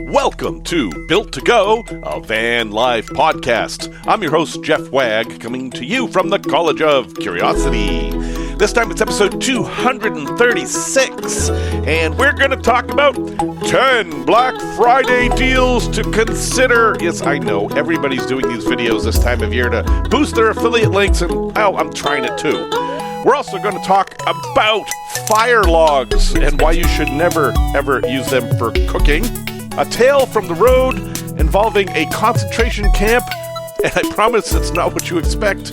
Welcome to Built to Go, a van life podcast. I'm your host, Jeff Wagg, coming to you from the College of Curiosity. This time it's episode 236, and we're going to talk about 10 Black Friday deals to consider. Yes, I know, everybody's doing these videos this time of year to boost their affiliate links, and I'm trying it too. We're also going to talk about Firelogs and why you should never, ever use them for cooking. A tale from the road involving a concentration camp, and I promise it's not what you expect,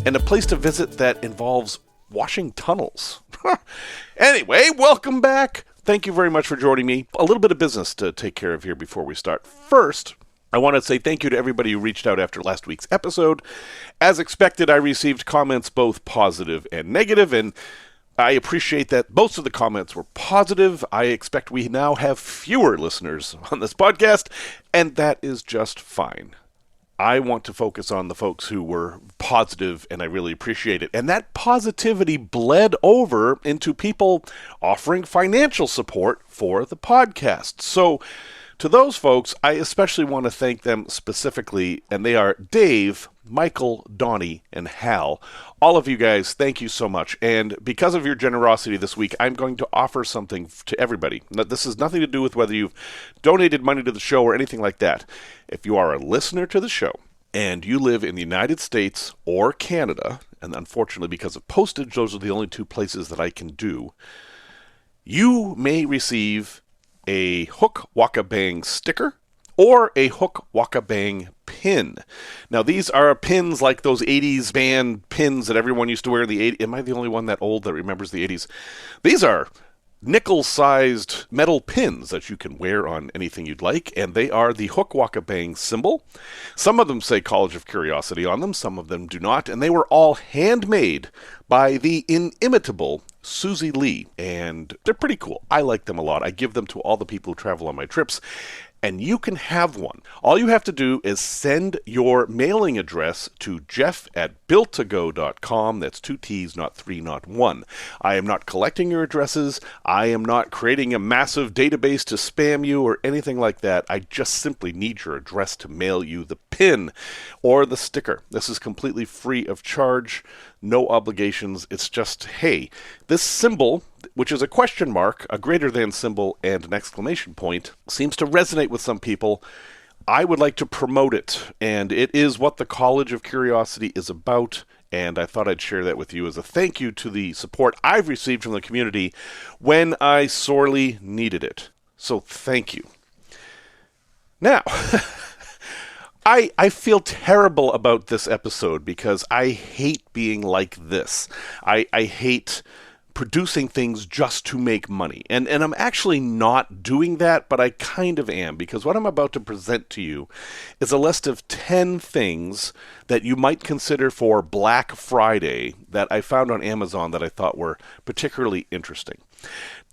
and a place to visit that involves washing tunnels. Anyway, welcome back. Thank you very much for joining me. A little bit of business to take care of here before we start. First, I want to say thank you to everybody who reached out after last week's episode. As expected, I received comments both positive and negative, and I appreciate that most of the comments were positive. I expect we now have fewer listeners on this podcast, and that is just fine. I want to focus on the folks who were positive, and I really appreciate it. And that positivity bled over into people offering financial support for the podcast. So, to those folks, I especially want to thank them specifically, and they are Dave, Michael, Donnie, and Hal. All of you guys, thank you so much. And because of your generosity this week, I'm going to offer something to everybody. Now, this has nothing to do with whether you've donated money to the show or anything like that. If you are a listener to the show and you live in the United States or Canada, and unfortunately because of postage, those are the only two places that I can do, you may receive a Hook Waka Bang sticker or a Hook Waka Bang pin. Now, these are pins like those 80s band pins that everyone used to wear in the 80s. Am I the only one that old that remembers the 80s? These are nickel-sized metal pins that you can wear on anything you'd like, and they are the Hook Waka Bang symbol. Some of them say College of Curiosity on them, some of them do not, and they were all handmade by the inimitable Susie Lee, and they're pretty cool. I like them a lot. I give them to all the people who travel on my trips, and you can have one. All you have to do is send your mailing address to jeff@builttogo.com. That's 2 T's, not 3, not 1. I am not collecting your addresses. I am not creating a massive database to spam you or anything like that. I just simply need your address to mail you the pin or the sticker. This is completely free of charge, no obligations. It's just, hey, this symbol, which is a question mark, a greater than symbol, and an exclamation point, seems to resonate with some people. I would like to promote it, and it is what the College of Curiosity is about, and I thought I'd share that with you as a thank you to the support I've received from the community when I sorely needed it. So thank you. Now, I feel terrible about this episode because I hate being like this. I hate producing things just to make money. And I'm actually not doing that, but I kind of am, because what I'm about to present to you is a list of 10 things that you might consider for Black Friday that I found on Amazon that I thought were particularly interesting.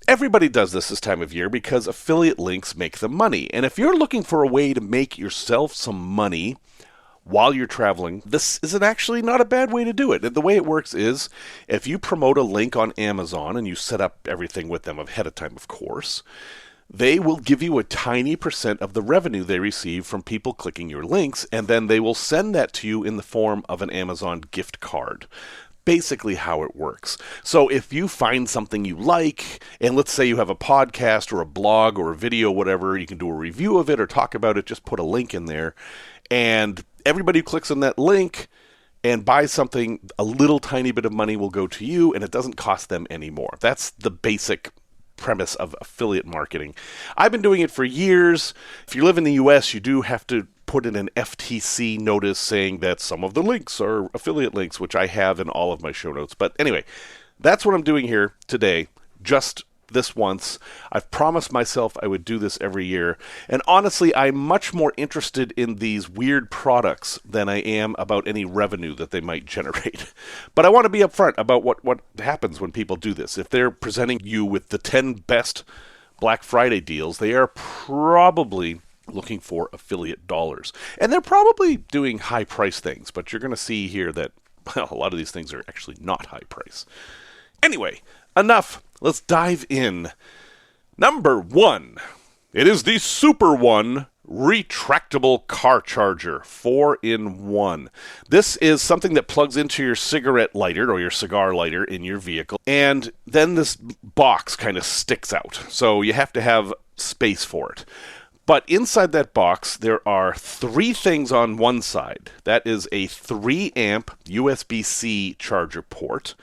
Everybody does this time of year because affiliate links make them money. And if you're looking for a way to make yourself some money while you're traveling, this isn't actually not a bad way to do it. The way it works is, if you promote a link on Amazon and you set up everything with them ahead of time, of course, they will give you a tiny % of the revenue they receive from people clicking your links, and then they will send that to you in the form of an Amazon gift card. Basically how it works. So if you find something you like, and let's say you have a podcast or a blog or a video, whatever, you can do a review of it or talk about it, just put a link in there, and everybody who clicks on that link and buys something, a little tiny bit of money will go to you, and it doesn't cost them any more. That's the basic premise of affiliate marketing. I've been doing it for years. If you live in the US, you do have to put in an FTC notice saying that some of the links are affiliate links, which I have in all of my show notes. But anyway, that's what I'm doing here today, just this once. I've promised myself I would do this every year. And honestly, I'm much more interested in these weird products than I am about any revenue that they might generate. But I want to be upfront about what happens when people do this. If they're presenting you with the 10 best Black Friday deals, they are probably looking for affiliate dollars. And they're probably doing high price things, but you're going to see here that, well, a lot of these things are actually not high price. Anyway, enough. Let's dive in. Number 1. It is the SUPERONE retractable car charger, 4-in-1. This is something that plugs into your cigarette lighter or your cigar lighter in your vehicle, and then this box kind of sticks out, so you have to have space for it. But inside that box, there are 3 things on one side. That is a 3-amp USB-C charger port.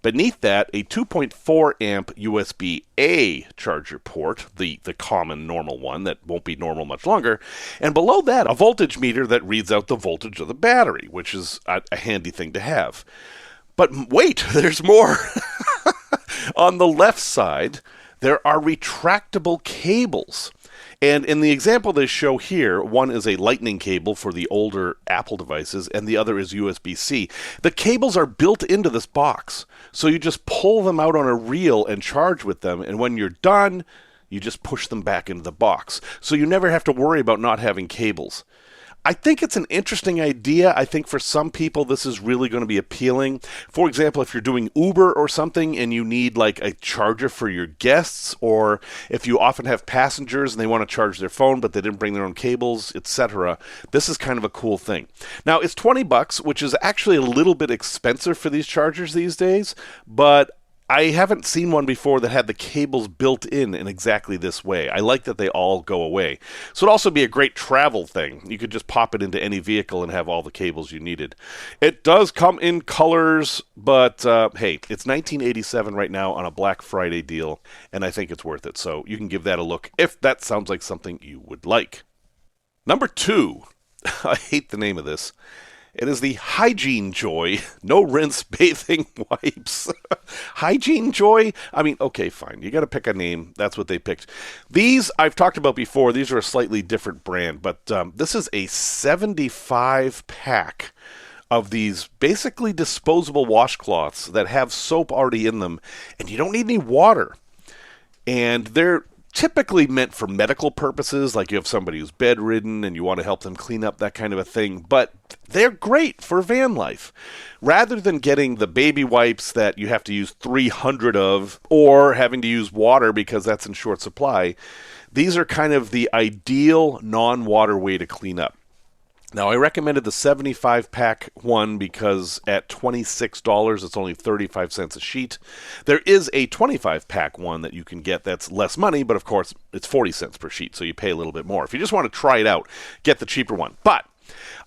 Beneath that, a 2.4-amp USB-A charger port, the common normal one that won't be normal much longer. And below that, a voltage meter that reads out the voltage of the battery, which is a handy thing to have. But wait, there's more. On the left side, there are retractable cables. And in the example they show here, one is a lightning cable for the older Apple devices, and the other is USB-C. The cables are built into this box, so you just pull them out on a reel and charge with them, and when you're done, you just push them back into the box. So you never have to worry about not having cables. I think it's an interesting idea. I think for some people this is really going to be appealing. For example, if you're doing Uber or something and you need like a charger for your guests, or if you often have passengers and they want to charge their phone but they didn't bring their own cables, etc. This is kind of a cool thing. Now, it's $20, which is actually a little bit expensive for these chargers these days, but I haven't seen one before that had the cables built in exactly this way. I like that they all go away. So it'd also be a great travel thing. You could just pop it into any vehicle and have all the cables you needed. It does come in colors, but hey, it's $19.87 right now on a Black Friday deal, and I think it's worth it. So you can give that a look if that sounds like something you would like. Number 2, I hate the name of this. It is the HYGIENJOY No Rinse Bathing Wipes. HYGIENJOY? I mean, okay, fine. You got to pick a name. That's what they picked. These I've talked about before. These are a slightly different brand, but this is a 75-pack of these basically disposable washcloths that have soap already in them, and you don't need any water. And they're typically meant for medical purposes, like you have somebody who's bedridden and you want to help them clean up, that kind of a thing. But they're great for van life. Rather than getting the baby wipes that you have to use 300 of, or having to use water because that's in short supply, these are kind of the ideal non-water way to clean up. Now, I recommended the 75-pack one because at $26, it's only 35 cents a sheet. There is a 25-pack one that you can get that's less money, but of course, it's 40 cents per sheet, so you pay a little bit more. If you just want to try it out, get the cheaper one. But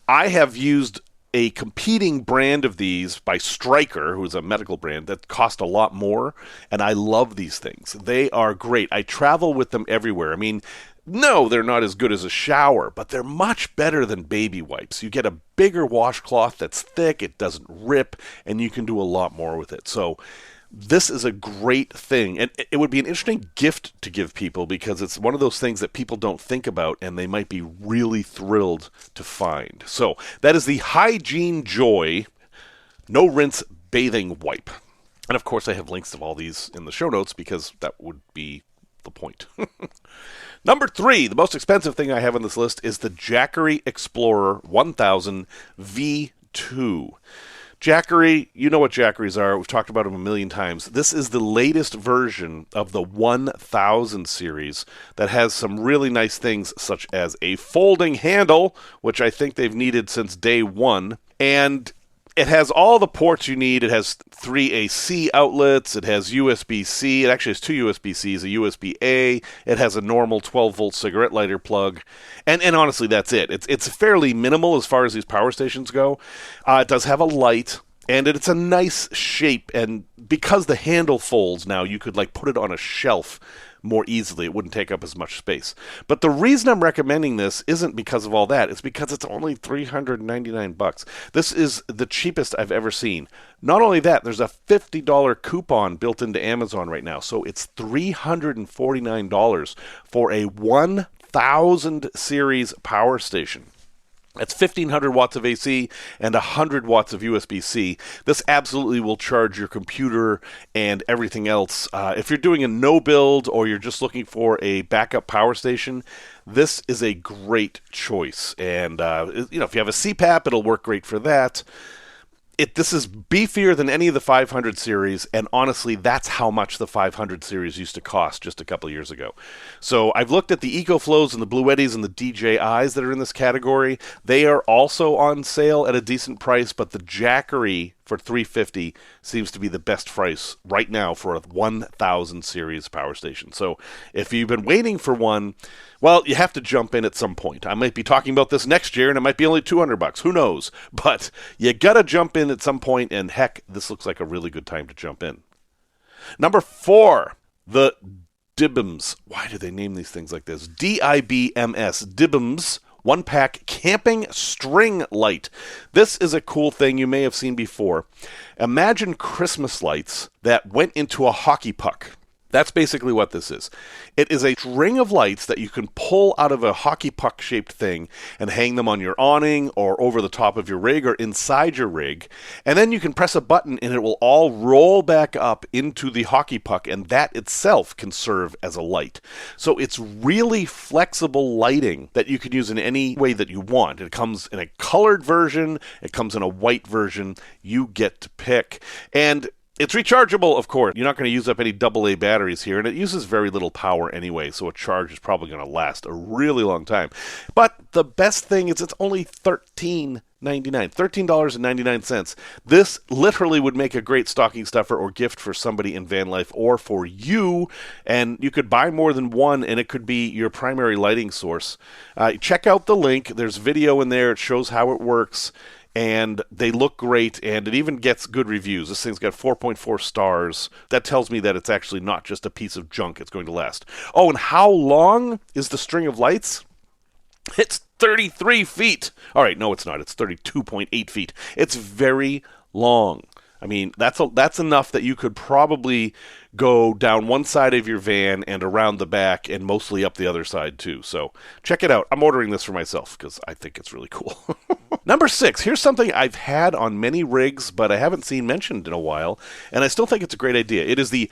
I have used a competing brand of these by Stryker, who's a medical brand, that cost a lot more, and I love these things. They are great. I travel with them everywhere. I mean, no, they're not as good as a shower, but they're much better than baby wipes. You get a bigger washcloth that's thick, it doesn't rip, and you can do a lot more with it. So this is a great thing, and it would be an interesting gift to give people because it's one of those things that people don't think about, and they might be really thrilled to find. So that is the HYGIENJOY No Rinse Bathing Wipe. And of course, I have links to all these in the show notes because that would be the point. Number 3, the most expensive thing I have on this list is the Jackery Explorer 1000 V2. Jackery, you know what Jackeries are. We've talked about them a million times. This is the latest version of the 1000 series that has some really nice things such as a folding handle, which I think they've needed since day one, and it has all the ports you need. It has 3 AC outlets. It has USB-C. It actually has 2 USB-Cs, a USB-A. It has a normal 12-volt cigarette lighter plug. And honestly, that's it. It's fairly minimal as far as these power stations go. It does have a light, and it's a nice shape. And because the handle folds now, you could like put it on a shelf more easily. It wouldn't take up as much space. But the reason I'm recommending this isn't because of all that. It's because it's only $399. This is the cheapest I've ever seen. Not only that, there's a $50 coupon built into Amazon right now. So it's $349 for a 1000 series power station. That's 1,500 watts of AC and 100 watts of USB-C. This absolutely will charge your computer and everything else. If you're doing a no build or you're just looking for a backup power station, this is a great choice. And if you have a CPAP, it'll work great for that. This is beefier than any of the 500 series, and honestly, that's how much the 500 series used to cost just a couple years ago. So I've looked at the EcoFlows and the Blue Eddies and the DJIs that are in this category. They are also on sale at a decent price, but the Jackery for $350 seems to be the best price right now for a 1000 series power station. So if you've been waiting for one, well, you have to jump in at some point. I might be talking about this next year, and it might be only $200. Who knows? But you gotta jump in at some point, and heck, this looks like a really good time to jump in. Number 4, the DIBMS. Why do they name these things like this? DIBMS. DIBMS. One-pack camping string light. This is a cool thing you may have seen before. Imagine Christmas lights that went into a hockey puck. That's basically what this is. It is a string of lights that you can pull out of a hockey puck-shaped thing and hang them on your awning or over the top of your rig or inside your rig. And then you can press a button and it will all roll back up into the hockey puck, and that itself can serve as a light. So it's really flexible lighting that you can use in any way that you want. It comes in a colored version. It comes in a white version. You get to pick. And it's rechargeable, of course. You're not going to use up any AA batteries here, and it uses very little power anyway, so a charge is probably going to last a really long time. But the best thing is it's only $13.99. This literally would make a great stocking stuffer or gift for somebody in van life or for you, and you could buy more than one, and it could be your primary lighting source. Check out the link. There's video in there. It shows how it works. And they look great, and it even gets good reviews. This thing's got 4.4 stars. That tells me that it's actually not just a piece of junk. It's going to last. Oh, and how long is the string of lights? It's 33 feet. All right, no, it's not. It's 32.8 feet. It's very long. I mean, that's enough that you could probably go down one side of your van and around the back and mostly up the other side too. So check it out. I'm ordering this for myself because I think it's really cool. Number 6, here's something I've had on many rigs, but I haven't seen mentioned in a while, and I still think it's a great idea. It is the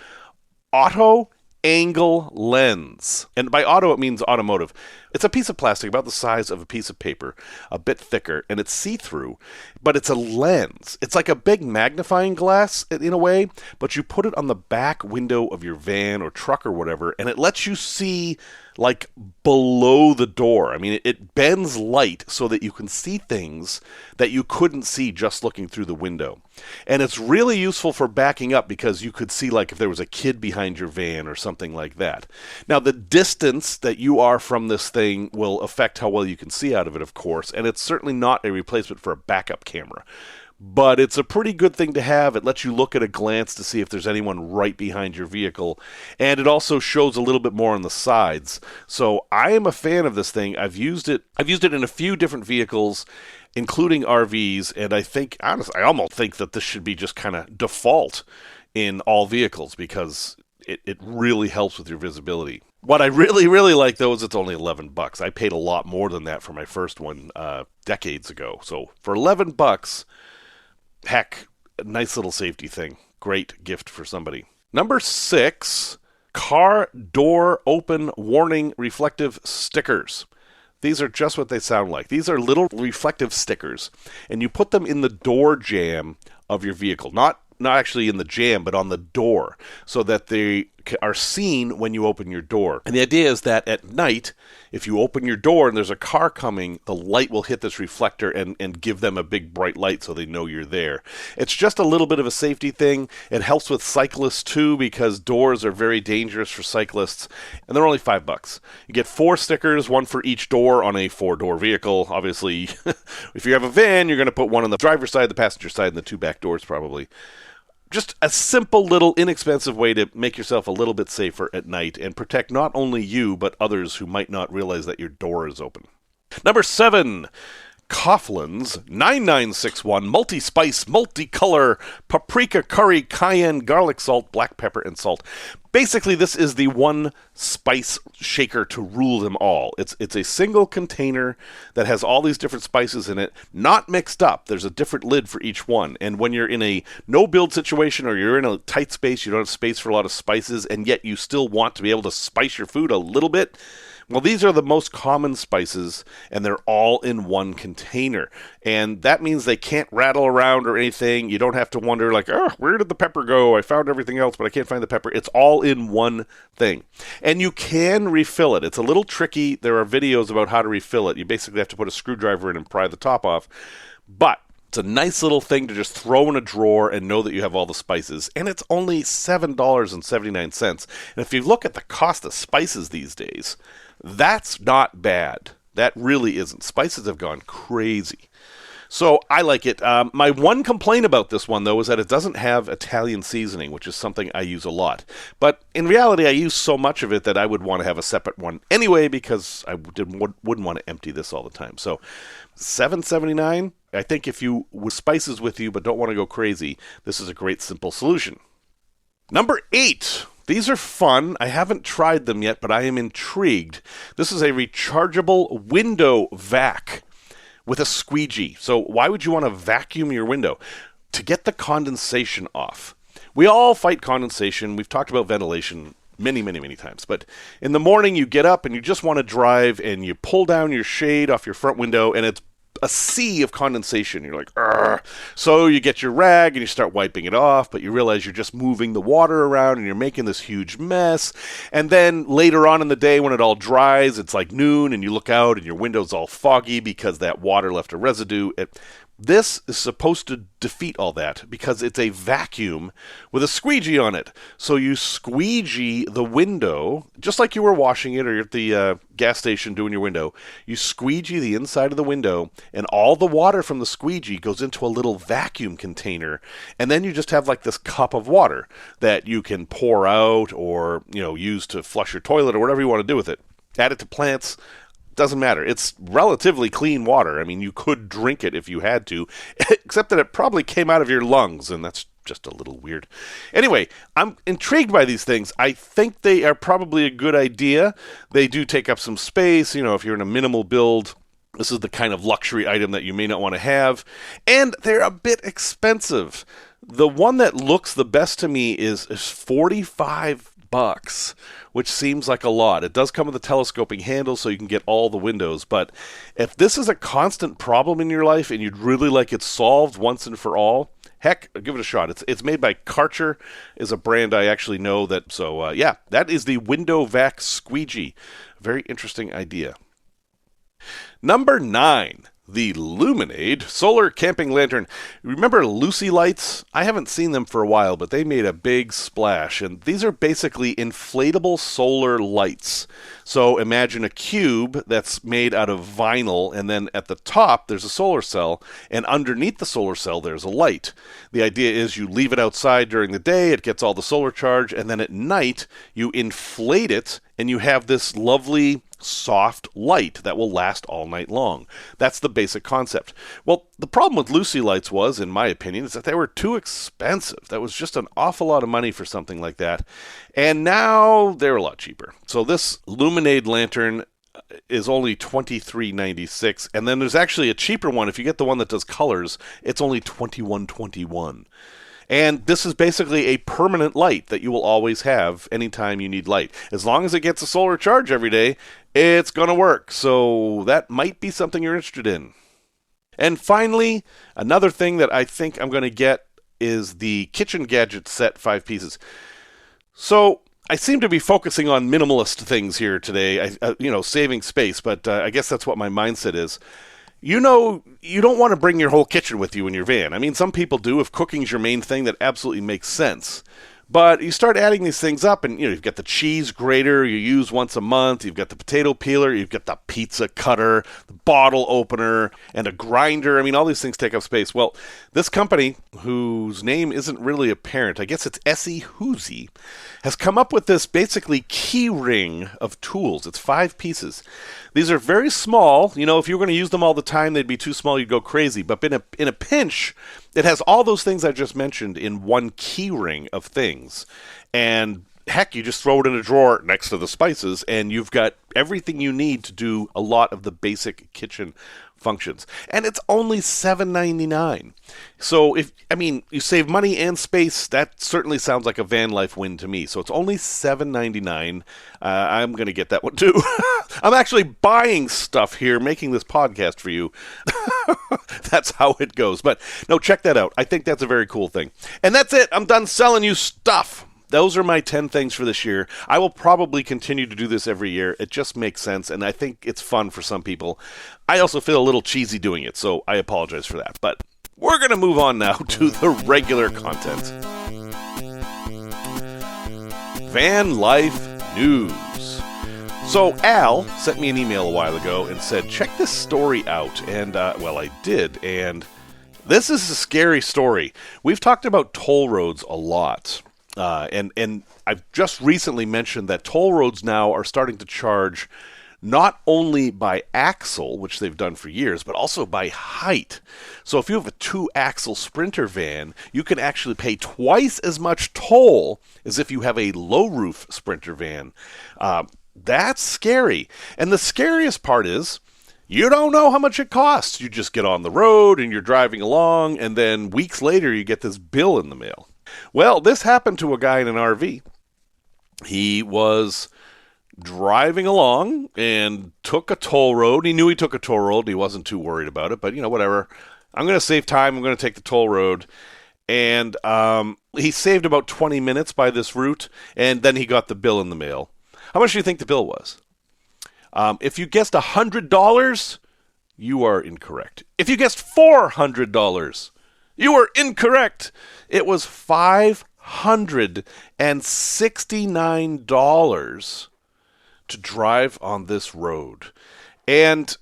Auto Angle lens. And by auto, it means automotive. It's a piece of plastic about the size of a piece of paper, a bit thicker, and it's see-through, but it's a lens. It's like a big magnifying glass in a way, but you put it on the back window of your van or truck or whatever, and it lets you see like below the door. I mean, it bends light so that you can see things that you couldn't see just looking through the window. And it's really useful for backing up because you could see like if there was a kid behind your van or something like that. Now, the distance that you are from this thing will affect how well you can see out of it, of course, and it's certainly not a replacement for a backup camera. But it's a pretty good thing to have. It lets you look at a glance to see if there's anyone right behind your vehicle. And it also shows a little bit more on the sides. So I am a fan of this thing. I've used it in a few different vehicles, including RVs. And I think, honestly, I almost think that this should be just kind of default in all vehicles because it really helps with your visibility. What I really, really like, though, is it's only $11. I paid a lot more than that for my first one decades ago. So for $11... heck, a nice little safety thing. Great gift for somebody. Number 6, car door open warning reflective stickers. These are just what they sound like. These are little reflective stickers, and you put them in the door jamb of your vehicle. Not actually in the jamb, but on the door, so that they are seen when you open your door. And the idea is that at night, if you open your door and there's a car coming, the light will hit this reflector and give them a big bright light so they know you're there. It's just a little bit of a safety thing. It helps with cyclists too because doors are very dangerous for cyclists, and they're only $5. You get 4 stickers, one for each door on a 4-door vehicle. Obviously, if you have a van, you're going to put one on the driver's side, the passenger side, and the 2 back doors probably. Just a simple little inexpensive way to make yourself a little bit safer at night and protect not only you, but others who might not realize that your door is open. Number 7, COGHLAN'S 9961 multi-spice, multicolor, paprika, curry, cayenne, garlic salt, black pepper, and salt. Basically, this is the one spice shaker to rule them all. It's a single container that has all these different spices in it, not mixed up. There's a different lid for each one. And when you're in a no-build situation or you're in a tight space, you don't have space for a lot of spices, and yet you still want to be able to spice your food a little bit, well, these are the most common spices, and they're all in one container. container. And that means they can't rattle around or anything. You don't have to wonder like, oh, where did the pepper go? I found everything else, but I can't find the pepper. It's all in one thing. And you can refill it. It's a little tricky. There are videos about how to refill it. You basically have to put a screwdriver in and pry the top off. But it's a nice little thing to just throw in a drawer and know that you have all the spices. And it's only $7.79. And if you look at the cost of spices these days, that's not bad. That really isn't. Spices have gone crazy. So I like it. My one complaint about this one, though, is that it doesn't have Italian seasoning, which is something I use a lot. But in reality, I use so much of it that I would want to have a separate one anyway, because I wouldn't want to empty this all the time. So $7.79. I think if you with spices with you but don't want to go crazy, this is a great simple solution. Number 8. These are fun. I haven't tried them yet, but I am intrigued. This is a rechargeable window vac with a squeegee. So why would you want to vacuum your window? To get the condensation off. We all fight condensation. We've talked about ventilation many, many, many times. But in the morning, you get up and you just want to drive and you pull down your shade off your front window and it's a sea of condensation. You're like, argh. So you get your rag and you start wiping it off, but you realize you're just moving the water around and you're making this huge mess. And then later on in the day when it all dries, it's like noon and you look out and your window's all foggy because that water left a residue. This is supposed to defeat all that because it's a vacuum with a squeegee on it. So you squeegee the window, just like you were washing it or you're at the gas station doing your window. You squeegee the inside of the window, and all the water from the squeegee goes into a little vacuum container. And then you just have like this cup of water that you can pour out or, use to flush your toilet or whatever you want to do with it. Add it to plants. Doesn't matter. It's relatively clean water. I mean, you could drink it if you had to, except that it probably came out of your lungs, and that's just a little weird. Anyway, I'm intrigued by these things. I think they are probably a good idea. They do take up some space. If you're in a minimal build, this is the kind of luxury item that you may not want to have. And they're a bit expensive. The one that looks the best to me is $45, which seems like a lot. It does come with a telescoping handle so you can get all the windows, but if this is a constant problem in your life and you'd really like it solved once and for all, heck, give it a shot. It's made by Karcher, is a brand I actually know that. So that is the Window Vac Squeegee. Very interesting idea. Number 9. The LuminAID Solar Camping Lantern. Remember Lucy lights? I haven't seen them for a while, but they made a big splash. And these are basically inflatable solar lights. So imagine a cube that's made out of vinyl, and then at the top there's a solar cell, and underneath the solar cell there's a light. The idea is you leave it outside during the day, it gets all the solar charge, and then at night you inflate it, and you have this lovely soft light that will last all night long. That's the basic concept. Well, the problem with Lucy lights was, in my opinion, is that they were too expensive. That was just an awful lot of money for something like that. And now they're a lot cheaper. So this LuminAID lantern is only $23.96, and then there's actually a cheaper one. If you get the one that does colors, it's only $21.21. And this is basically a permanent light that you will always have anytime you need light. As long as it gets a solar charge every day, it's going to work. So that might be something you're interested in. And finally, another thing that I think I'm going to get is the kitchen gadget set 5 pieces. So I seem to be focusing on minimalist things here today, saving space, but I guess that's what my mindset is. You don't want to bring your whole kitchen with you in your van. I mean, some people do. If cooking's your main thing, that absolutely makes sense. But you start adding these things up, and you've got the cheese grater you use once a month, you've got the potato peeler, you've got the pizza cutter, the bottle opener, and a grinder. I mean, all these things take up space. Well, this company, whose name isn't really apparent, I guess it's Essie Hoosie, has come up with this basically key ring of tools. It's 5 pieces. These are very small. If you were going to use them all the time, they'd be too small, you'd go crazy. But in a pinch, it has all those things I just mentioned in one key ring of things. And heck, you just throw it in a drawer next to the spices, and you've got everything you need to do a lot of the basic kitchen functions. And it's only $7.99. So you save money and space. That certainly sounds like a van life win to me. So it's only $7.99. I'm going to get that one too. I'm actually buying stuff here, making this podcast for you. That's how it goes. But no, check that out. I think that's a very cool thing. And that's it. I'm done selling you stuff. Those are my 10 things for this year. I will probably continue to do this every year. It just makes sense, and I think it's fun for some people. I also feel a little cheesy doing it, so I apologize for that. But we're going to move on now to the regular content. Van life news. So Al sent me an email a while ago and said, check this story out. And, I did, and this is a scary story. We've talked about toll roads a lot. And I've just recently mentioned that toll roads now are starting to charge not only by axle, which they've done for years, but also by height. So if you have a 2-axle Sprinter van, you can actually pay twice as much toll as if you have a low-roof Sprinter van. That's scary. And the scariest part is, you don't know how much it costs. You just get on the road and you're driving along, and then weeks later you get this bill in the mail. Well, this happened to a guy in an RV. He was driving along and took a toll road. He knew he took a toll road. He wasn't too worried about it, but whatever. I'm going to save time. I'm going to take the toll road. And he saved about 20 minutes by this route, and then he got the bill in the mail. How much do you think the bill was? If you guessed $100, you are incorrect. If you guessed $400, you were incorrect. It was $569 to drive on this road. And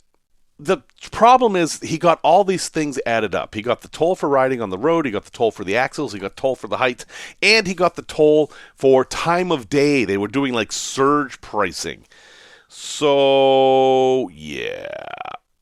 the problem is he got all these things added up. He got the toll for riding on the road, he got the toll for the axles, he got toll for the height, and he got the toll for time of day. They were doing like surge pricing. So, yeah.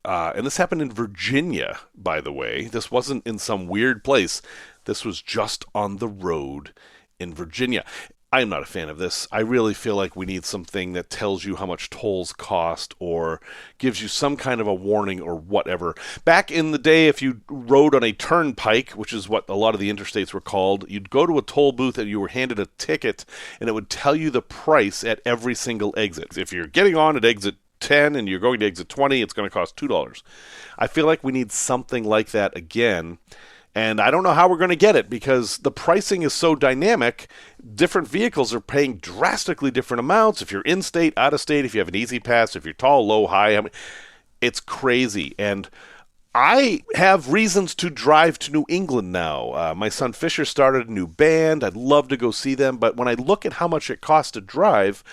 And this happened in Virginia, by the way. This wasn't in some weird place. This was just on the road in Virginia. I'm not a fan of this. I really feel like we need something that tells you how much tolls cost or gives you some kind of a warning or whatever. Back in the day, if you rode on a turnpike, which is what a lot of the interstates were called, you'd go to a toll booth and you were handed a ticket, and it would tell you the price at every single exit. If you're getting on at exit 10 and you're going to exit 20, it's going to cost $2. I feel like we need something like that again. And I don't know how we're going to get it because the pricing is so dynamic. Different vehicles are paying drastically different amounts. If you're in-state, out-of-state, if you have an easy pass, if you're tall, low, high, it's crazy. And I have reasons to drive to New England now. My son Fisher started a new band. I'd love to go see them. But when I look at how much it costs to drive,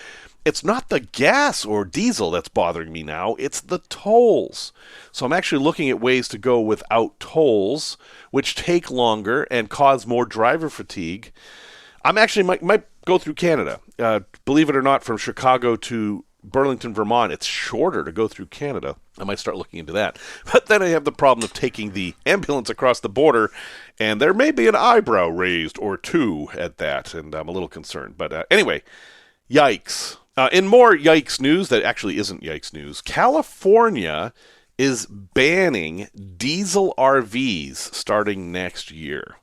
it's not the gas or diesel that's bothering me now, it's the tolls. So I'm actually looking at ways to go without tolls, which take longer and cause more driver fatigue. I'm actually might go through Canada. Believe it or not, from Chicago to Burlington, Vermont, it's shorter to go through Canada. I might start looking into that. But then I have the problem of taking the ambulance across the border, and there may be an eyebrow raised or two at that, and I'm a little concerned. But anyway, yikes. In more yikes news that actually isn't yikes news, California is banning diesel RVs starting next year.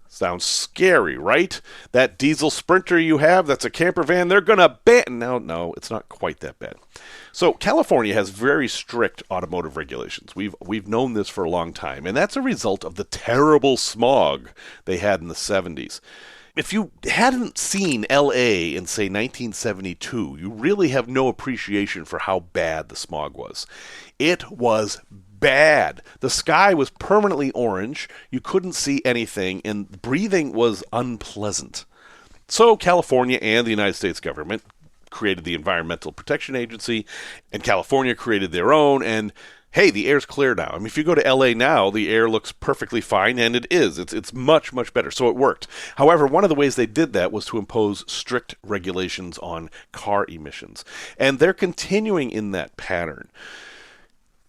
Sounds scary, right? That diesel Sprinter you have, that's a camper van, they're going to ban... No, it's not quite that bad. So California has very strict automotive regulations. We've known this for a long time, and that's a result of the terrible smog they had in the 70s. If you hadn't seen L.A. in, say, 1972, you really have no appreciation for how bad the smog was. It was bad. The sky was permanently orange, you couldn't see anything, and breathing was unpleasant. So California and the United States government created the Environmental Protection Agency, and California created their own, and hey, the air's clear now. I mean, if you go to LA now, the air looks perfectly fine, and it is. It's much, much better, so it worked. However, one of the ways they did that was to impose strict regulations on car emissions, and they're continuing in that pattern.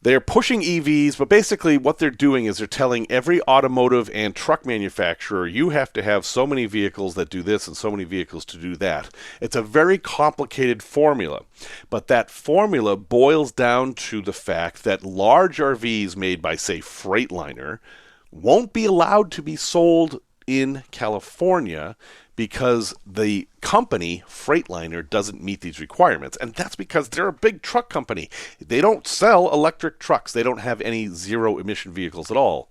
They're pushing EVs, but basically what they're doing is they're telling every automotive and truck manufacturer, you have to have so many vehicles that do this and so many vehicles to do that. It's a very complicated formula, but that formula boils down to the fact that large RVs made by, say, Freightliner won't be allowed to be sold in California because the company, Freightliner, doesn't meet these requirements. And that's because they're a big truck company. They don't sell electric trucks. They don't have any zero-emission vehicles at all.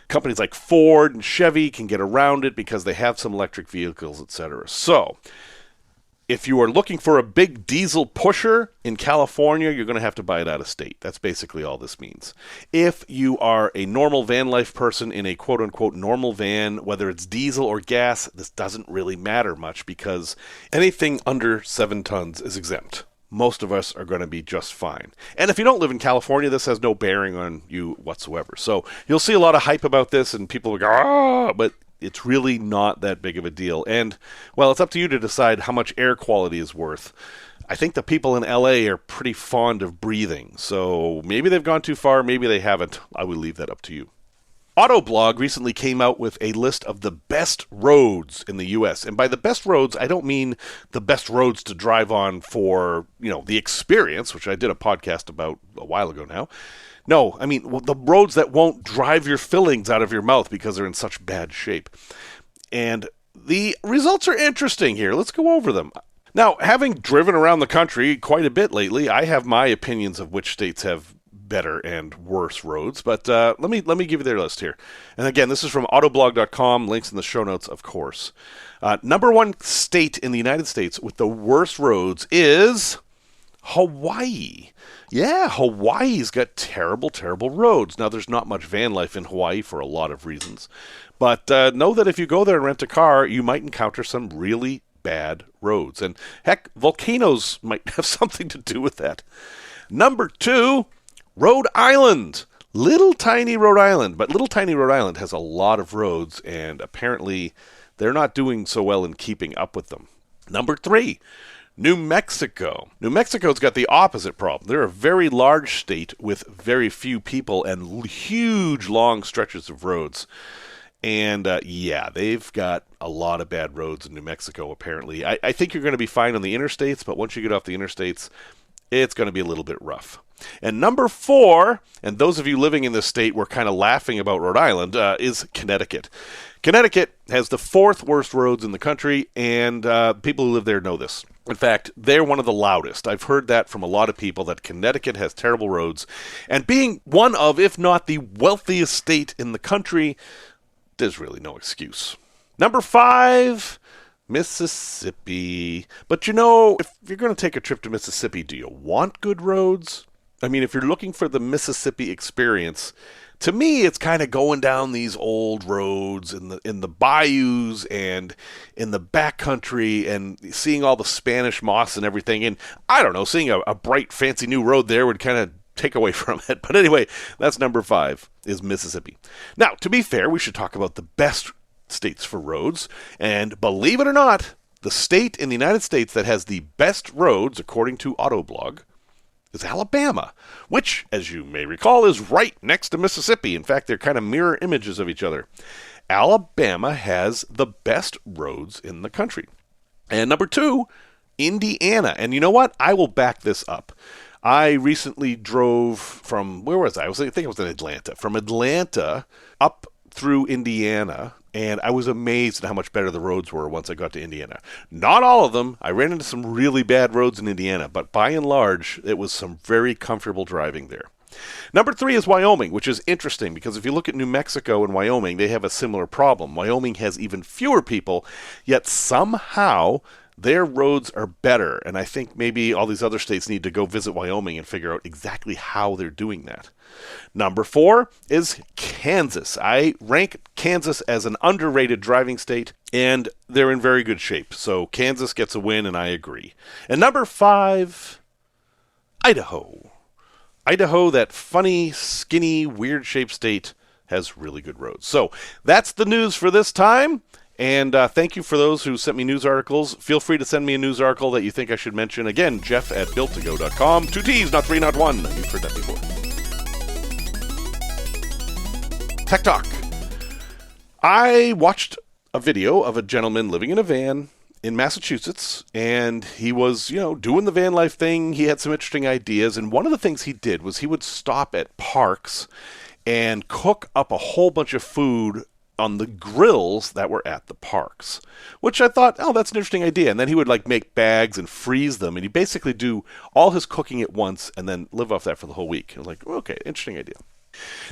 Companies like Ford and Chevy can get around it because they have some electric vehicles, etc. So, if you are looking for a big diesel pusher in California, you're going to have to buy it out of state. That's basically all this means. If you are a normal van life person in a quote-unquote normal van, whether it's diesel or gas, this doesn't really matter much because anything under 7 tons is exempt. Most of us are going to be just fine. And if you don't live in California, this has no bearing on you whatsoever. So you'll see a lot of hype about this, and people will go, ah, but it's really not that big of a deal. And, well, it's up to you to decide how much air quality is worth. I think the people in LA are pretty fond of breathing, so maybe they've gone too far, maybe they haven't. I will leave that up to you. Autoblog recently came out with a list of the best roads in the U.S. And by the best roads, I don't mean the best roads to drive on for, the experience, which I did a podcast about a while ago now. No, I mean the roads that won't drive your fillings out of your mouth because they're in such bad shape. And the results are interesting here. Let's go over them. Now, having driven around the country quite a bit lately, I have my opinions of which states have better and worse roads, but let me give you their list here. And again, this is from autoblog.com, links in the show notes, of course. Number 1 state in the United States with the worst roads is Hawaii. Yeah, Hawaii's got terrible, terrible roads. Now, there's not much van life in Hawaii for a lot of reasons, but know that if you go there and rent a car, you might encounter some really bad roads. And heck, volcanoes might have something to do with that. Number 2, Rhode Island. Little tiny Rhode Island. But little tiny Rhode Island has a lot of roads, and apparently they're not doing so well in keeping up with them. Number 3, New Mexico. New Mexico's got the opposite problem. They're a very large state with very few people and huge long stretches of roads. And they've got a lot of bad roads in New Mexico, apparently. I think you're going to be fine on the interstates, but once you get off the interstates, it's going to be a little bit rough. And number 4, and those of you living in this state were kind of laughing about Rhode Island, is Connecticut. Connecticut has the 4th worst roads in the country, and people who live there know this. In fact, they're one of the loudest. I've heard that from a lot of people, that Connecticut has terrible roads. And being one of, if not the wealthiest state in the country, there's really no excuse. Number 5, Mississippi. But if you're going to take a trip to Mississippi, do you want good roads? I mean, if you're looking for the Mississippi experience, to me, it's kind of going down these old roads in the bayous and in the backcountry and seeing all the Spanish moss and everything. And I don't know, seeing a bright, fancy new road there would kind of take away from it. But anyway, that's number 5, is Mississippi. Now, to be fair, we should talk about the best states for roads. And believe it or not, the state in the United States that has the best roads, according to Autoblog, is Alabama, which, as you may recall, is right next to Mississippi. In fact, they're kind of mirror images of each other. Alabama has the best roads in the country. And number 2, Indiana. And you know what? I will back this up. I recently drove from, where was I? I think I was in Atlanta. From Atlanta up through Indiana, and I was amazed at how much better the roads were once I got to Indiana. Not all of them. I ran into some really bad roads in Indiana, but by and large, it was some very comfortable driving there. Number 3 is Wyoming, which is interesting because if you look at New Mexico and Wyoming, they have a similar problem. Wyoming has even fewer people, yet somehow their roads are better. And I think maybe all these other states need to go visit Wyoming and figure out exactly how they're doing that. Number 4 is Kansas. I rank Kansas as an underrated driving state, and they're in very good shape. So Kansas gets a win, and I agree. And number 5, Idaho. Idaho, that funny, skinny, weird-shaped state, has really good roads. So that's the news for this time. And thank you for those who sent me news articles. Feel free to send me a news article that you think I should mention. Again, Jeff at builttogo.com. 2 T's, not 3, not 1. You've heard that before. Tech Talk. I watched a video of a gentleman living in a van in Massachusetts, and he was, doing the van life thing. He had some interesting ideas, and one of the things he did was he would stop at parks and cook up a whole bunch of food on the grills that were at the parks, which I thought, oh, that's an interesting idea. And then he would make bags and freeze them, and he'd basically do all his cooking at once and then live off that for the whole week. I was like, okay, interesting idea.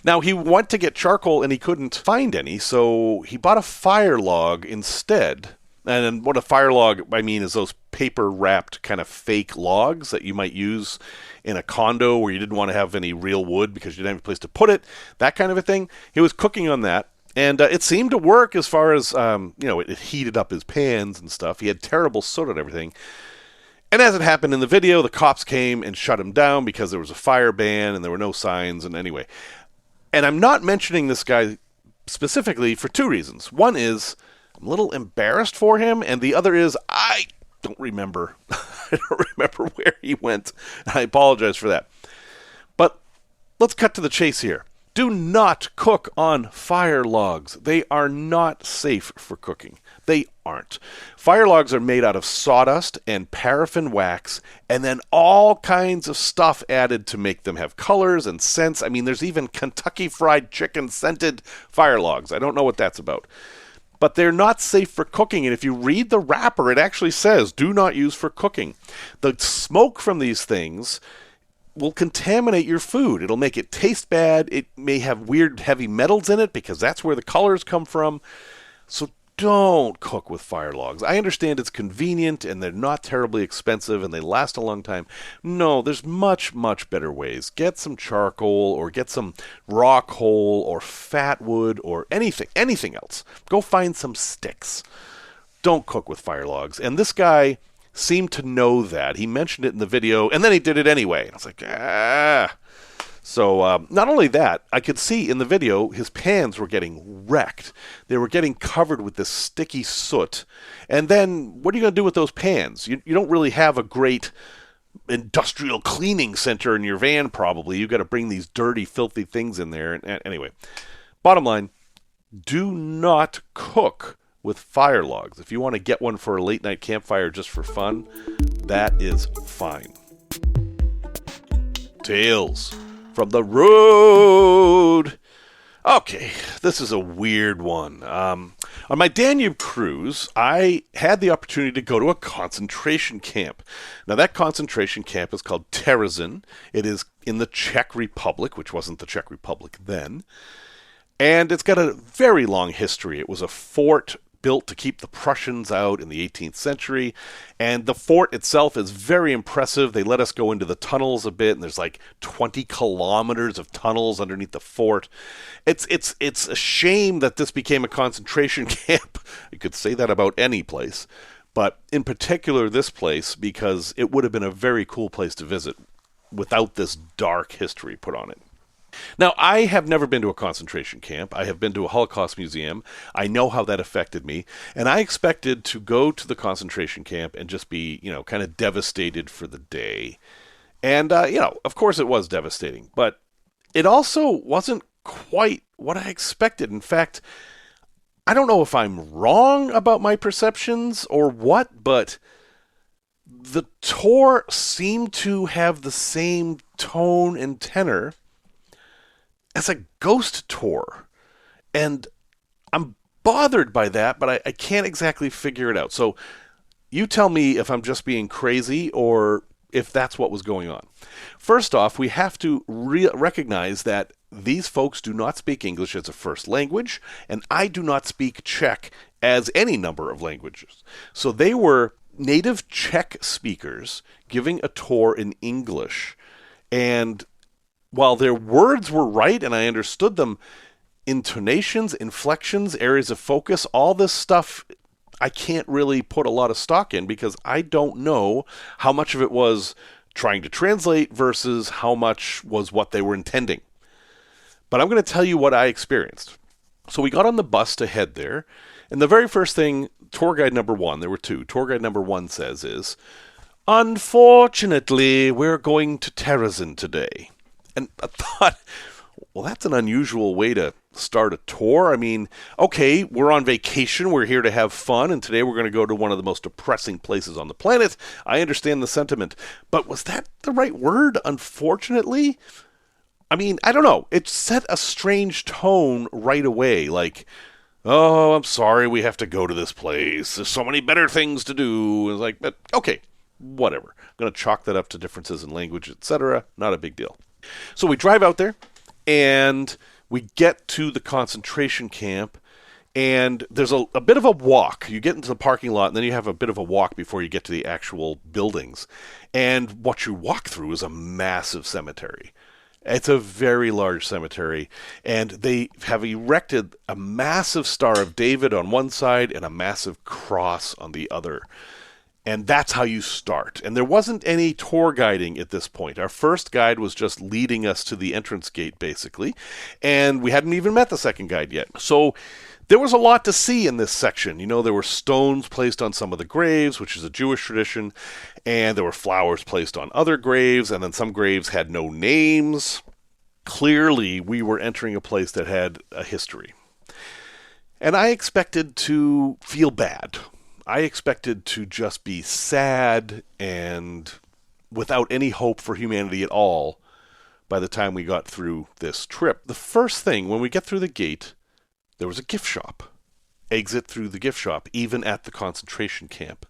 Now, he went to get charcoal and he couldn't find any, so he bought a Firelog instead. And what a Firelog, I mean, is those paper-wrapped kind of fake logs that you might use in a condo where you didn't want to have any real wood because you didn't have a place to put it, that kind of a thing. He was cooking on that. And it seemed to work as far as, it heated up his pans and stuff. He had terrible soot and everything. And as it happened in the video, the cops came and shut him down because there was a fire ban and there were no signs. And anyway, and I'm not mentioning this guy specifically for two reasons. One is I'm a little embarrassed for him. And the other is I don't remember. I don't remember where he went. I apologize for that. But let's cut to the chase here. Do not cook on Firelogs. They are not safe for cooking. They aren't. Firelogs are made out of sawdust and paraffin wax, and then all kinds of stuff added to make them have colors and scents. I mean, there's even Kentucky Fried Chicken scented Firelogs. I don't know what that's about. But they're not safe for cooking, and if you read the wrapper, it actually says, do not use for cooking. The smoke from these things will contaminate your food. It'll make it taste bad. It may have weird heavy metals in it because that's where the colors come from. So don't cook with Firelogs. I understand it's convenient and they're not terribly expensive and they last a long time. No, there's much, much better ways. Get some charcoal or get some raw coal or fat wood or anything else. Go find some sticks. Don't cook with Firelogs. And this guy seemed to know that. He mentioned it in the video, and then he did it anyway. And I was like, So not only that, I could see in the video his pans were getting wrecked. They were getting covered with this sticky soot. And then what are you going to do with those pans? You don't really have a great industrial cleaning center in your van, probably. You've got to bring these dirty, filthy things in there. And anyway, bottom line, do not cook with Firelogs. If you want to get one for a late night campfire just for fun, that is fine. Tales from the road. Okay, this is a weird one. On my Danube cruise, I had the opportunity to go to a concentration camp. Now, that concentration camp is called Terezin. It is in the Czech Republic, which wasn't the Czech Republic then. And it's got a very long history. It was a fort built to keep the Prussians out in the 18th century, and the fort itself is very impressive. They let us go into the tunnels a bit, and there's 20 kilometers of tunnels underneath the fort. It's a shame that this became a concentration camp. You could say that about any place, but in particular this place, because it would have been a very cool place to visit without this dark history put on it. Now, I have never been to a concentration camp. I have been to a Holocaust museum. I know how that affected me. And I expected to go to the concentration camp and just be, kind of devastated for the day. And, of course it was devastating. But it also wasn't quite what I expected. In fact, I don't know if I'm wrong about my perceptions or what, but the tour seemed to have the same tone and tenor as a ghost tour. And I'm bothered by that, but I can't exactly figure it out. So you tell me if I'm just being crazy or if that's what was going on. First off, we have to recognize that these folks do not speak English as a first language, and I do not speak Czech as any number of languages. So they were native Czech speakers giving a tour in English. And while their words were right and I understood them, intonations, inflections, areas of focus, all this stuff I can't really put a lot of stock in because I don't know how much of it was trying to translate versus how much was what they were intending. But I'm going to tell you what I experienced. So we got on the bus to head there, and the very first thing tour guide number one, there were two, tour guide number one says is, "Unfortunately, we're going to Terezin today." And I thought, well, that's an unusual way to start a tour? I mean, okay, we're on vacation, we're here to have fun, and today we're going to go to one of the most depressing places on the planet. I understand the sentiment, but was that the right word, unfortunately? I mean, I don't know. It set a strange tone right away, like, oh, I'm sorry we have to go to this place. There's so many better things to do. It's like, but okay, whatever. I'm going to chalk that up to differences in language, etc. Not a big deal. So we drive out there, and we get to the concentration camp, and there's a bit of a walk. You get into the parking lot, and then you have a bit of a walk before you get to the actual buildings. And what you walk through is a massive cemetery. It's a very large cemetery, and they have erected a massive Star of David on one side and a massive cross on the other. And that's how you start. And there wasn't any tour guiding at this point. Our first guide was just leading us to the entrance gate, basically, and we hadn't even met the second guide yet. So there was a lot to see in this section. You know, there were stones placed on some of the graves, which is a Jewish tradition, and there were flowers placed on other graves, and then some graves had no names. Clearly, we were entering a place that had a history. And I expected to feel bad. I expected to just be sad and without any hope for humanity at all by the time we got through this trip. The first thing, when we get through the gate, there was a gift shop. Exit through the gift shop, even at the concentration camp.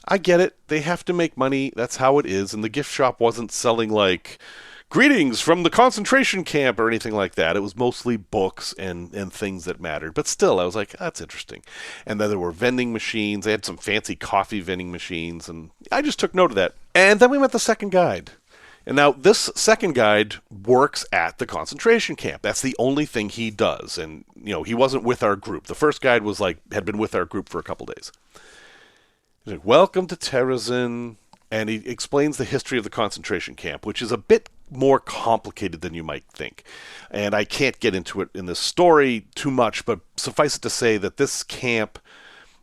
I get it. They have to make money. That's how it is. And the gift shop wasn't selling like, greetings from the concentration camp or anything like that. It was mostly books and things that mattered. But still, I was like, that's interesting. And then there were vending machines. They had some fancy coffee vending machines. And I just took note of that. And then we met the second guide. And now this second guide works at the concentration camp. That's the only thing he does. And, you know, he wasn't with our group. The first guide was like, had been with our group for a couple days. He's like, welcome to Terezin. And he explains the history of the concentration camp, which is a bit more complicated than you might think. And I can't get into it in this story too much, but suffice it to say that this camp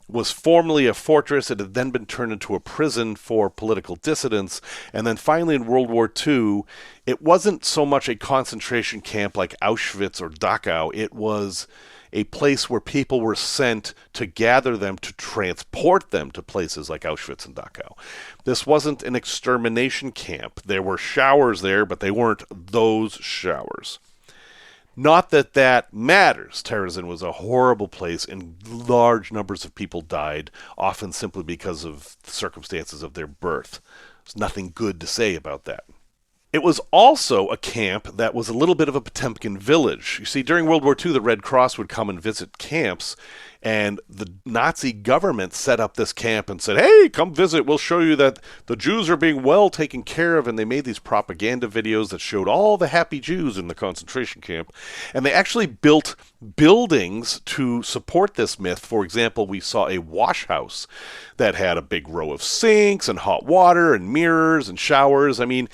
was formerly a fortress. It had then been turned into a prison for political dissidents. And then finally in World War II, it wasn't so much a concentration camp like Auschwitz or Dachau. It was a place where people were sent to gather them to transport them to places like Auschwitz and Dachau. This wasn't an extermination camp. There were showers there, but they weren't those showers. Not that that matters. Terezin was a horrible place, and large numbers of people died, often simply because of the circumstances of their birth. There's nothing good to say about that. It was also a camp that was a little bit of a Potemkin village. You see, during World War II, the Red Cross would come and visit camps, and the Nazi government set up this camp and said, hey, come visit, we'll show you that the Jews are being well taken care of, and they made these propaganda videos that showed all the happy Jews in the concentration camp, and they actually built buildings to support this myth. For example, we saw a wash house that had a big row of sinks and hot water and mirrors and showers. I mean,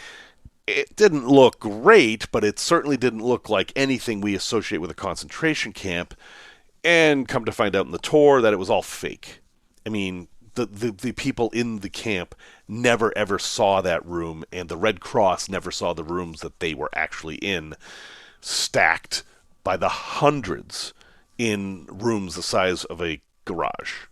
it didn't look great, but it certainly didn't look like anything we associate with a concentration camp. And come to find out in the tour that it was all fake. I mean, the people in the camp never ever saw that room, and the Red Cross never saw the rooms that they were actually in, stacked by the hundreds in rooms the size of a garage.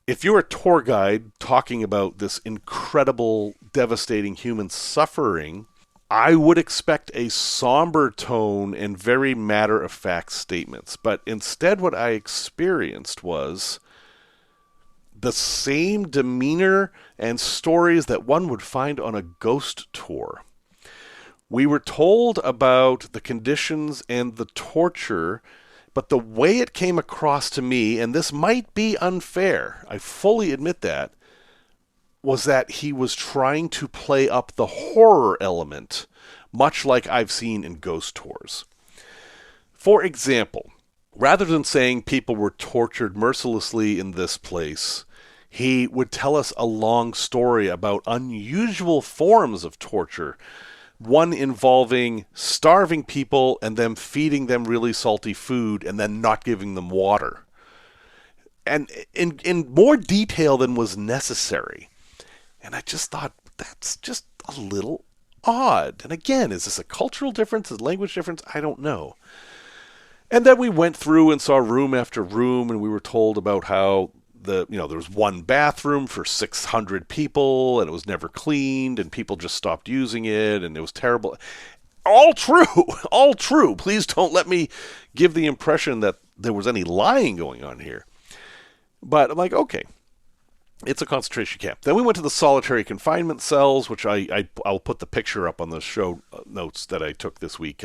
If you're a tour guide talking about this incredible, devastating human suffering, I would expect a somber tone and very matter-of-fact statements. But instead what I experienced was the same demeanor and stories that one would find on a ghost tour. We were told about the conditions and the torture, but the way it came across to me, and this might be unfair, I fully admit that, was that he was trying to play up the horror element, much like I've seen in ghost tours. For example, rather than saying people were tortured mercilessly in this place, he would tell us a long story about unusual forms of torture, one involving starving people and then feeding them really salty food and then not giving them water. And in more detail than was necessary. And I just thought, that's just a little odd. And again, is this a cultural difference? Is it a language difference? I don't know. And then we went through and saw room after room, and we were told about how there was one bathroom for 600 people, and it was never cleaned, and people just stopped using it, and it was terrible. All true, all true. Please don't let me give the impression that there was any lying going on here. But I'm like, okay, it's a concentration camp. Then we went to the solitary confinement cells, which I'll put the picture up on the show notes that I took this week.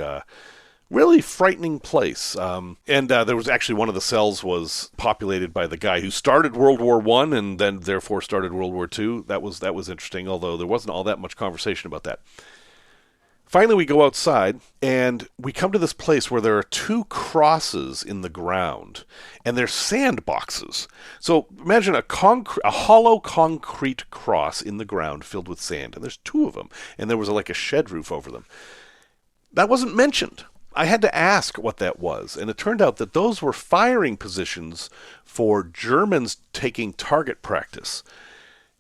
Really frightening place. And there was actually one of the cells was populated by the guy who started World War I and then therefore started World War II. That was interesting, although there wasn't all that much conversation about that. Finally, we go outside, and we come to this place where there are two crosses in the ground, and they're sandboxes. So imagine a hollow concrete cross in the ground filled with sand, and there's two of them, and there was like a shed roof over them. That wasn't mentioned. I had to ask what that was, and it turned out that those were firing positions for Germans taking target practice.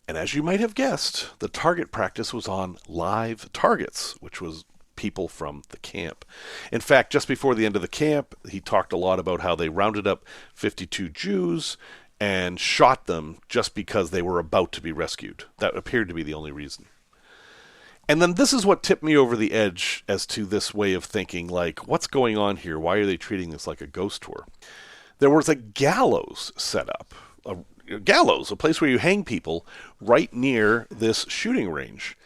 And as you might have guessed, the target practice was on live targets, which was people from the camp. In fact, just before the end of the camp, he talked a lot about how they rounded up 52 Jews and shot them just because they were about to be rescued. That appeared to be the only reason. And then this is what tipped me over the edge as to this way of thinking, like, what's going on here? Why are they treating this like a ghost tour? There was a gallows set up. A place where you hang people right near this shooting range.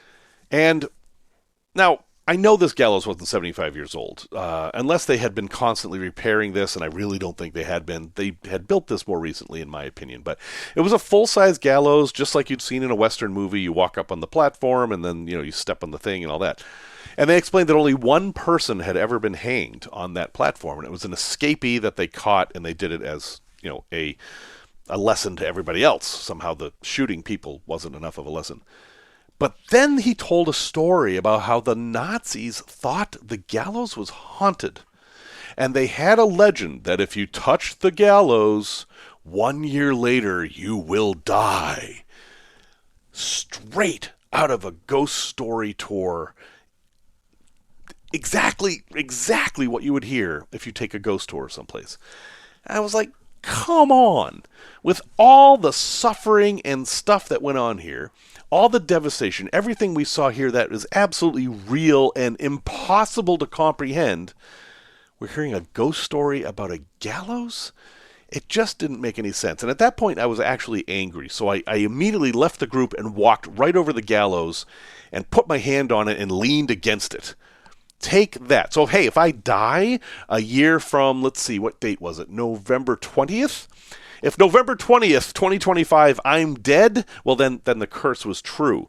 And now, I know this gallows wasn't 75 years old, unless they had been constantly repairing this, and I really don't think they had been. They had built this more recently, in my opinion. But it was a full-size gallows, just like you'd seen in a Western movie. You walk up on the platform, and then you step on the thing and all that. And they explained that only one person had ever been hanged on that platform, and it was an escapee that they caught, and they did it as a lesson to everybody else. Somehow the shooting people wasn't enough of a lesson. But then he told a story about how the Nazis thought the gallows was haunted. And they had a legend that if you touch the gallows, 1 year later you will die. Straight out of a ghost story tour. Exactly what you would hear if you take a ghost tour someplace. And I was like, come on. With all the suffering and stuff that went on here, all the devastation, everything we saw here that is absolutely real and impossible to comprehend, we're hearing a ghost story about a gallows? It just didn't make any sense. And at that point, I was actually angry. So I immediately left the group and walked right over the gallows and put my hand on it and leaned against it. Take that. So, hey, if I die a year from, let's see, what date was it? November 20th? If November 20th, 2025, I'm dead, well, then the curse was true.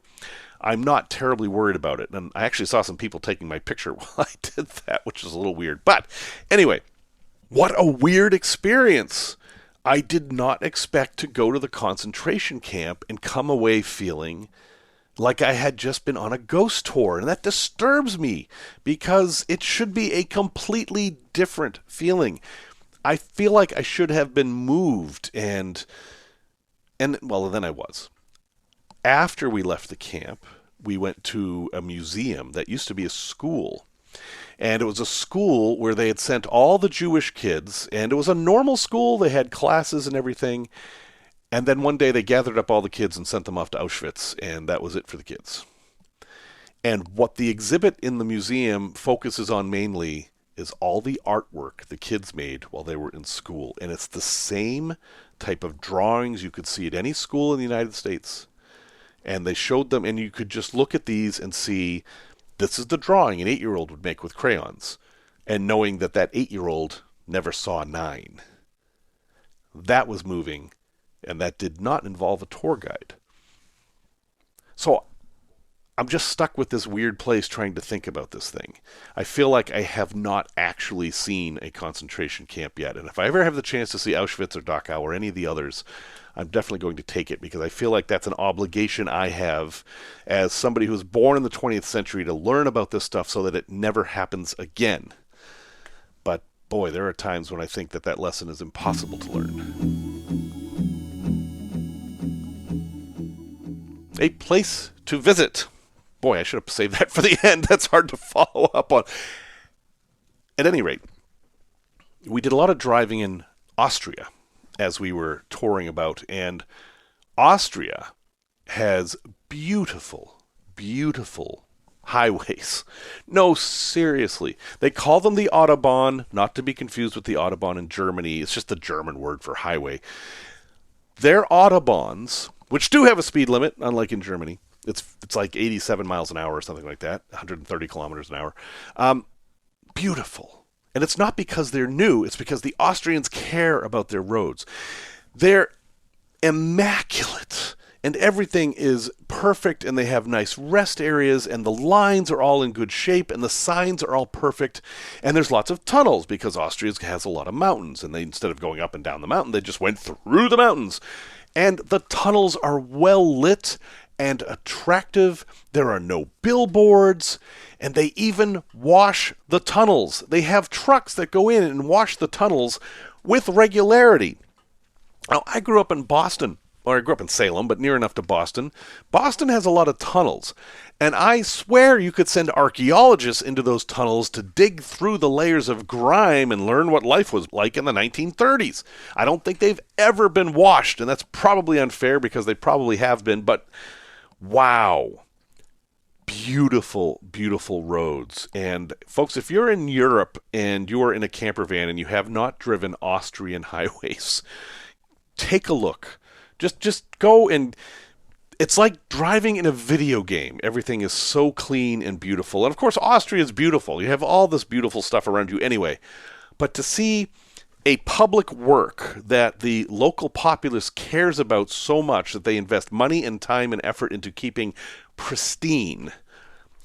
I'm not terribly worried about it. And I actually saw some people taking my picture while I did that, which is a little weird. But anyway, what a weird experience. I did not expect to go to the concentration camp and come away feeling like I had just been on a ghost tour. And that disturbs me because it should be a completely different feeling. I feel like I should have been moved and well, then I was. After we left the camp, we went to a museum that used to be a school. And it was a school where they had sent all the Jewish kids, and it was a normal school. They had classes and everything. And then one day they gathered up all the kids and sent them off to Auschwitz, and that was it for the kids. And what the exhibit in the museum focuses on mainly is all the artwork the kids made while they were in school. And it's the same type of drawings you could see at any school in the United States. And they showed them, and you could just look at these and see, this is the drawing an 8-year-old would make with crayons. And knowing that 8-year-old never saw 9. That was moving. And that did not involve a tour guide. So I'm just stuck with this weird place trying to think about this thing. I feel like I have not actually seen a concentration camp yet. And if I ever have the chance to see Auschwitz or Dachau or any of the others, I'm definitely going to take it because I feel like that's an obligation I have as somebody who was born in the 20th century to learn about this stuff so that it never happens again. But boy, there are times when I think that lesson is impossible to learn. A place to visit. Boy, I should have saved that for the end. That's hard to follow up on. At any rate, we did a lot of driving in Austria as we were touring about, and Austria has beautiful, beautiful highways. No, seriously. They call them the Autobahn, not to be confused with the Autobahn in Germany. It's just the German word for highway. Their Autobahns, which do have a speed limit, unlike in Germany, it's like 87 miles an hour or something like that, 130 kilometers an hour. Beautiful. And it's not because they're new, it's because the Austrians care about their roads. They're immaculate, and everything is perfect, and they have nice rest areas, and the lines are all in good shape, and the signs are all perfect, and there's lots of tunnels, because Austria has a lot of mountains, and they, instead of going up and down the mountain, they just went through the mountains. And the tunnels are well lit and attractive. There are no billboards, and they even wash the tunnels. They have trucks that go in and wash the tunnels with regularity. Now, I grew up in Boston, or I grew up in Salem, but near enough to Boston. Boston has a lot of tunnels, and I swear you could send archaeologists into those tunnels to dig through the layers of grime and learn what life was like in the 1930s. I don't think they've ever been washed, and that's probably unfair because they probably have been, but wow. Beautiful, beautiful roads. And folks, if you're in Europe and you're in a camper van and you have not driven Austrian highways, take a look. Just go, and it's like driving in a video game. Everything is so clean and beautiful. And of course, Austria is beautiful. You have all this beautiful stuff around you anyway. But to see a public work that the local populace cares about so much that they invest money and time and effort into keeping pristine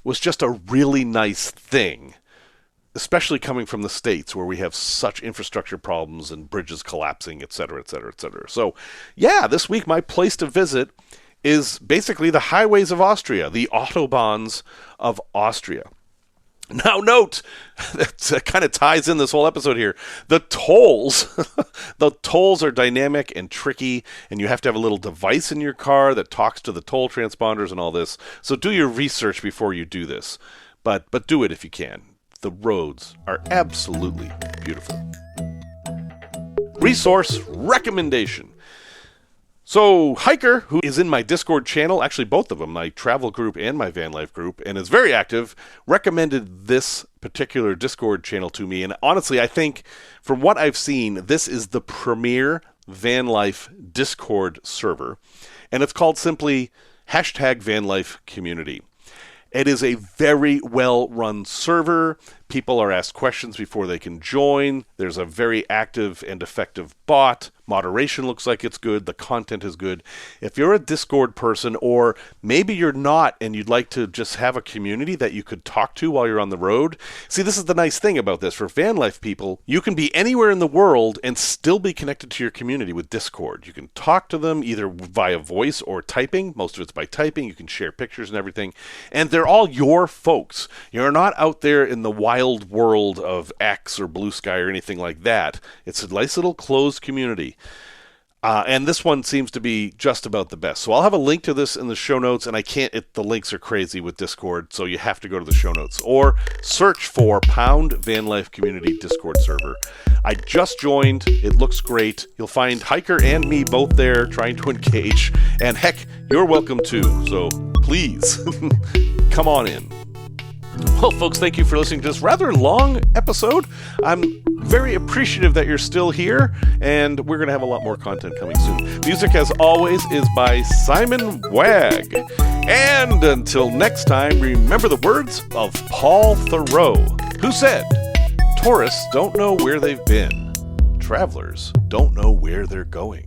was just a really nice thing. Especially coming from the States, where we have such infrastructure problems and bridges collapsing, et cetera, et cetera, et cetera. So, yeah, this week my place to visit is basically the highways of Austria, the Autobahns of Austria. Now, note, that kind of ties in this whole episode here, the tolls. The tolls are dynamic and tricky, and you have to have a little device in your car that talks to the toll transponders and all this. So do your research before you do this, but do it if you can. The roads are absolutely beautiful. Resource recommendation. So, Hiker, who is in my Discord channel, actually both of them, my travel group and my van life group, and is very active, recommended this particular Discord channel to me. And honestly, I think from what I've seen, this is the premier van life Discord server. And it's called simply #VanLifeCommunity. It is a very well-run server. People are asked questions before they can join. There's a very active and effective bot. Moderation looks like it's good. The content is good. If you're a Discord person, or maybe you're not and you'd like to just have a community that you could talk to while you're on the road. See, this is the nice thing about this. For van life people, you can be anywhere in the world and still be connected to your community with Discord. You can talk to them either via voice or typing. Most of it's by typing. You can share pictures and everything. And they're all your folks. You're not out there in the wild world of X or Blue Sky or anything like that. It's a nice little closed community. And this one seems to be just about the best. So I'll have a link to this in the show notes, and the links are crazy with Discord, so you have to go to the show notes. Or search for #VanLifeCommunity Discord server. I just joined. It looks great. You'll find Hiker and me both there trying to engage. And heck, you're welcome too. So please, come on in. Well, folks, thank you for listening to this rather long episode. I'm very appreciative that you're still here, and we're going to have a lot more content coming soon. Music, as always, is by Simon Wagg. And until next time, remember the words of Paul Thoreau, who said, "Tourists don't know where they've been. Travelers don't know where they're going."